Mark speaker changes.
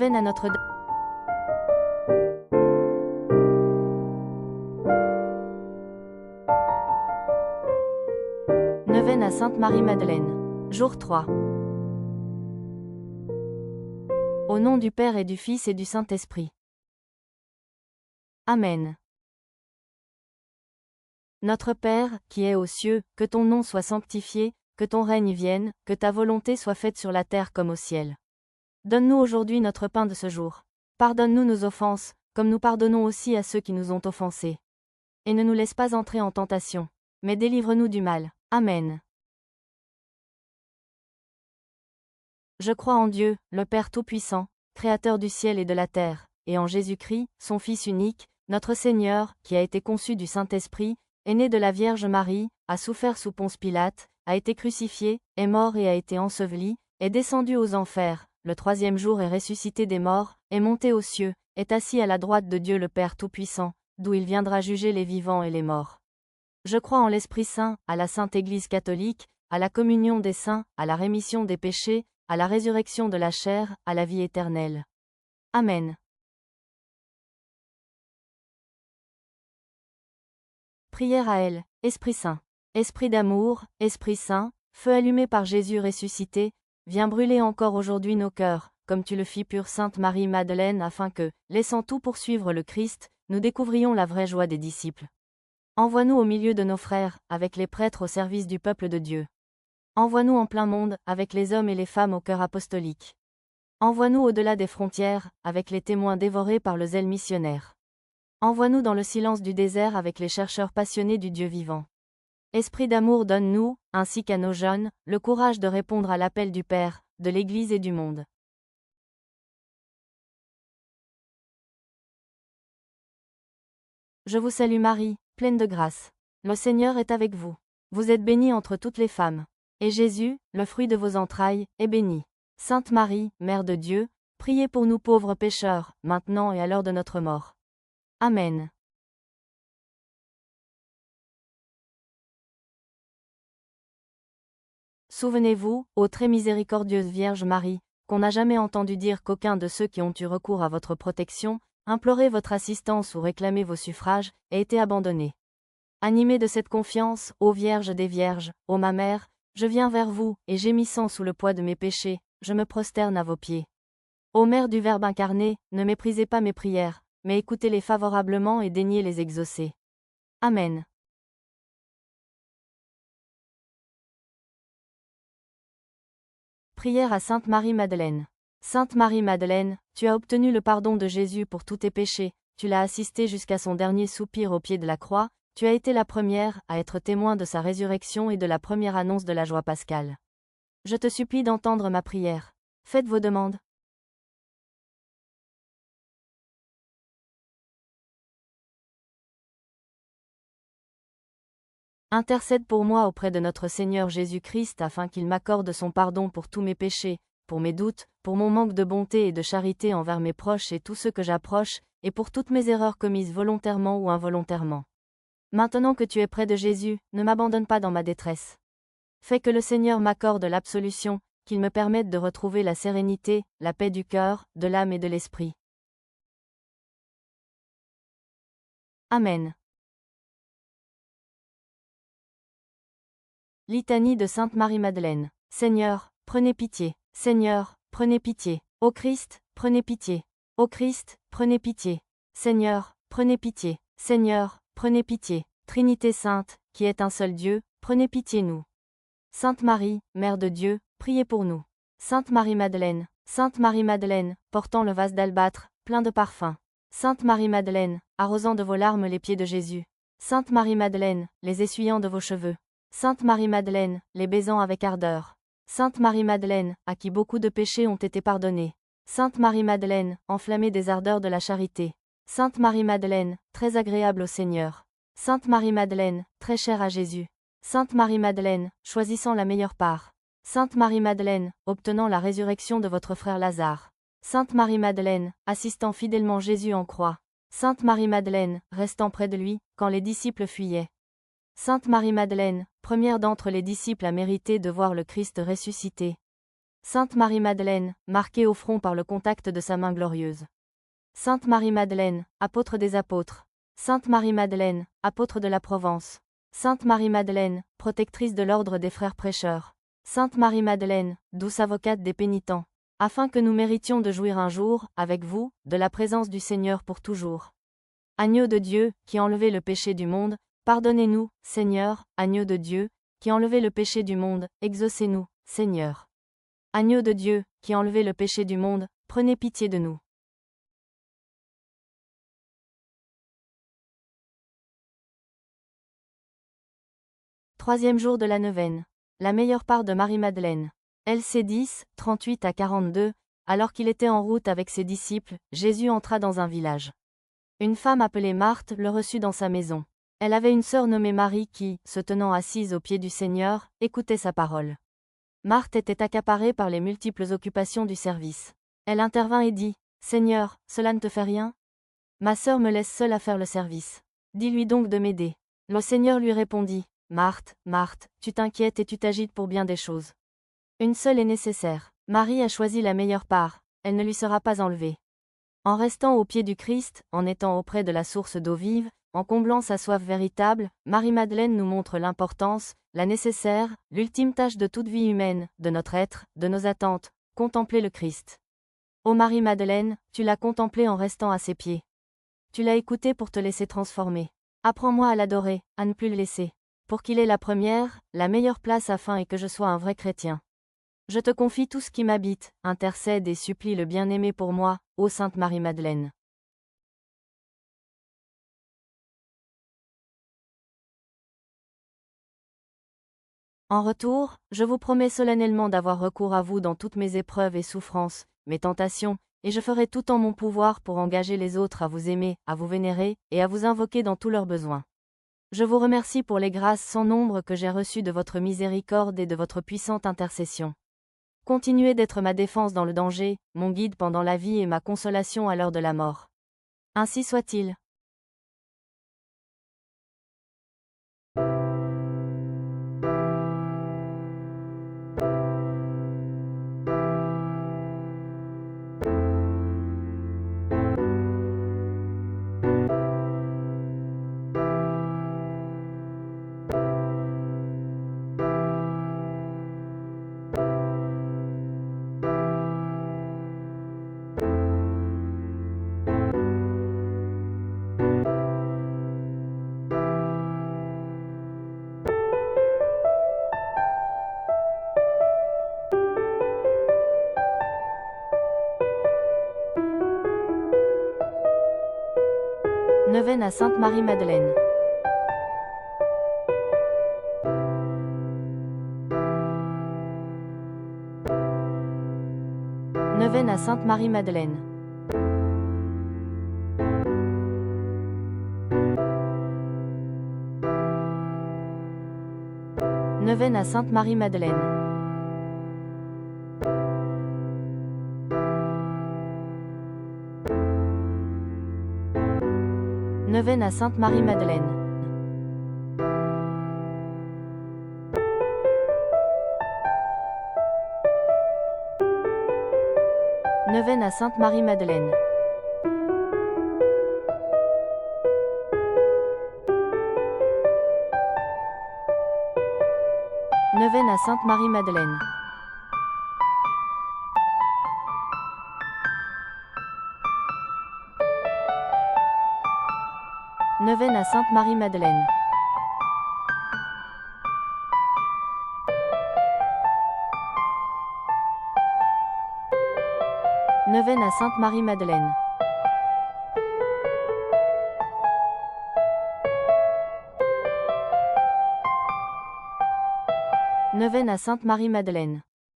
Speaker 1: Neuvaine à Notre-Dame. Neuvaine à Sainte-Marie-Madeleine. Jour 3. Au nom du Père et du Fils et du Saint-Esprit. Amen. Notre Père, qui es aux cieux, que ton nom soit sanctifié, que ton règne vienne, que ta volonté soit faite sur la terre comme au ciel. Donne-nous aujourd'hui notre pain de ce jour. Pardonne-nous nos offenses, comme nous pardonnons aussi à ceux qui nous ont offensés. Et ne nous laisse pas entrer en tentation, mais délivre-nous du mal. Amen. Je crois en Dieu, le Père Tout-Puissant, Créateur du ciel et de la terre, et en Jésus-Christ, son Fils unique, notre Seigneur, qui a été conçu du Saint-Esprit, est né de la Vierge Marie, a souffert sous Ponce Pilate, a été crucifié, est mort et a été enseveli, est descendu aux enfers, le troisième jour est ressuscité des morts, est monté aux cieux, est assis à la droite de Dieu le Père Tout-Puissant, d'où il viendra juger les vivants et les morts. Je crois en l'Esprit Saint, à la Sainte Église catholique, à la communion des saints, à la rémission des péchés, à la résurrection de la chair, à la vie éternelle. Amen. Prière à elle, Esprit Saint. Esprit d'amour, Esprit Saint, feu allumé par Jésus ressuscité, viens brûler encore aujourd'hui nos cœurs, comme tu le fis pure Sainte Marie-Madeleine afin que, laissant tout poursuivre le Christ, nous découvrions la vraie joie des disciples. Envoie-nous au milieu de nos frères, avec les prêtres au service du peuple de Dieu. Envoie-nous en plein monde, avec les hommes et les femmes au cœur apostolique. Envoie-nous au-delà des frontières, avec les témoins dévorés par le zèle missionnaire. Envoie-nous dans le silence du désert avec les chercheurs passionnés du Dieu vivant. Esprit d'amour, donne-nous, ainsi qu'à nos jeunes, le courage de répondre à l'appel du Père, de l'Église et du monde. Je vous salue Marie, pleine de grâce. Le Seigneur est avec vous. Vous êtes bénie entre toutes les femmes. Et Jésus, le fruit de vos entrailles, est béni. Sainte Marie, Mère de Dieu, priez pour nous pauvres pécheurs, maintenant et à l'heure de notre mort. Amen. Souvenez-vous, ô très miséricordieuse Vierge Marie, qu'on n'a jamais entendu dire qu'aucun de ceux qui ont eu recours à votre protection, imploré votre assistance ou réclamé vos suffrages, ait été abandonné. Animée de cette confiance, ô Vierge des Vierges, ô ma Mère, je viens vers vous, et gémissant sous le poids de mes péchés, je me prosterne à vos pieds. Ô Mère du Verbe incarné, ne méprisez pas mes prières, mais écoutez-les favorablement et daignez les exaucer. Amen. Prière à Sainte Marie-Madeleine. Sainte Marie-Madeleine, tu as obtenu le pardon de Jésus pour tous tes péchés, tu l'as assisté jusqu'à son dernier soupir au pied de la croix, tu as été la première à être témoin de sa résurrection et de la première annonce de la joie pascale. Je te supplie d'entendre ma prière. Faites vos demandes. Intercède pour moi auprès de notre Seigneur Jésus-Christ afin qu'il m'accorde son pardon pour tous mes péchés, pour mes doutes, pour mon manque de bonté et de charité envers mes proches et tous ceux que j'approche, et pour toutes mes erreurs commises volontairement ou involontairement. Maintenant que tu es près de Jésus, ne m'abandonne pas dans ma détresse. Fais que le Seigneur m'accorde l'absolution, qu'il me permette de retrouver la sérénité, la paix du cœur, de l'âme et de l'esprit. Amen. Litanie de Sainte Marie-Madeleine. Seigneur, prenez pitié. Seigneur, prenez pitié. Ô Christ, prenez pitié. Ô Christ, prenez pitié. Seigneur, prenez pitié. Seigneur, prenez pitié. Trinité sainte, qui est un seul Dieu, prenez pitié nous. Sainte Marie, Mère de Dieu, priez pour nous. Sainte Marie-Madeleine, Sainte Marie-Madeleine, portant le vase d'albâtre, plein de parfums. Sainte Marie-Madeleine, arrosant de vos larmes les pieds de Jésus. Sainte Marie-Madeleine, les essuyant de vos cheveux. Sainte Marie-Madeleine, les baisant avec ardeur. Sainte Marie-Madeleine, à qui beaucoup de péchés ont été pardonnés. Sainte Marie-Madeleine, enflammée des ardeurs de la charité. Sainte Marie-Madeleine, très agréable au Seigneur. Sainte Marie-Madeleine, très chère à Jésus. Sainte Marie-Madeleine, choisissant la meilleure part. Sainte Marie-Madeleine, obtenant la résurrection de votre frère Lazare. Sainte Marie-Madeleine, assistant fidèlement Jésus en croix. Sainte Marie-Madeleine, restant près de lui, quand les disciples fuyaient. Sainte Marie-Madeleine, première d'entre les disciples à mériter de voir le Christ ressuscité. Sainte Marie-Madeleine, marquée au front par le contact de sa main glorieuse. Sainte Marie-Madeleine, apôtre des apôtres. Sainte Marie-Madeleine, apôtre de la Provence. Sainte Marie-Madeleine, protectrice de l'ordre des frères prêcheurs. Sainte Marie-Madeleine, douce avocate des pénitents. Afin que nous méritions de jouir un jour, avec vous, de la présence du Seigneur pour toujours. Agneau de Dieu, qui enlevez le péché du monde, pardonnez-nous, Seigneur, agneau de Dieu, qui enlevez le péché du monde, exaucez-nous, Seigneur. Agneau de Dieu, qui enlevez le péché du monde, prenez pitié de nous. Troisième jour de la neuvaine. La meilleure part de Marie-Madeleine. LC 10, 38 à 42, alors qu'il était en route avec ses disciples, Jésus entra dans un village. Une femme appelée Marthe le reçut dans sa maison. Elle avait une sœur nommée Marie qui, se tenant assise aux pieds du Seigneur, écoutait sa parole. Marthe était accaparée par les multiples occupations du service. Elle intervint et dit, « Seigneur, cela ne te fait rien? Ma sœur me laisse seule à faire le service. Dis-lui donc de m'aider. » Le Seigneur lui répondit, « Marthe, Marthe, tu t'inquiètes et tu t'agites pour bien des choses. Une seule est nécessaire. Marie a choisi la meilleure part, elle ne lui sera pas enlevée. » En restant au pied du Christ, en étant auprès de la source d'eau vive, en comblant sa soif véritable, Marie-Madeleine nous montre l'importance, la nécessaire, l'ultime tâche de toute vie humaine, de notre être, de nos attentes, contempler le Christ. Ô Marie-Madeleine, tu l'as contemplé en restant à ses pieds. Tu l'as écouté pour te laisser transformer. Apprends-moi à l'adorer, à ne plus le laisser. Pour qu'il ait la première, la meilleure place afin que je sois un vrai chrétien. Je te confie tout ce qui m'habite, intercède et supplie le bien-aimé pour moi, ô Sainte Marie-Madeleine. En retour, je vous promets solennellement d'avoir recours à vous dans toutes mes épreuves et souffrances, mes tentations, et je ferai tout en mon pouvoir pour engager les autres à vous aimer, à vous vénérer, et à vous invoquer dans tous leurs besoins. Je vous remercie pour les grâces sans nombre que j'ai reçues de votre miséricorde et de votre puissante intercession. Continuez d'être ma défense dans le danger, mon guide pendant la vie et ma consolation à l'heure de la mort. Ainsi soit-il. Neuvaine à Sainte Marie-Madeleine. Neuvaine à Sainte Marie-Madeleine. Neuvaine à Sainte Marie-Madeleine. Neuvaine à Sainte Marie-Madeleine. Neuvaine à Sainte Marie-Madeleine. Neuvaine à Sainte Marie-Madeleine. Neuvaine à Sainte Marie-Madeleine. Neuvaine à Sainte Marie-Madeleine. Neuvaine à Sainte Marie-Madeleine.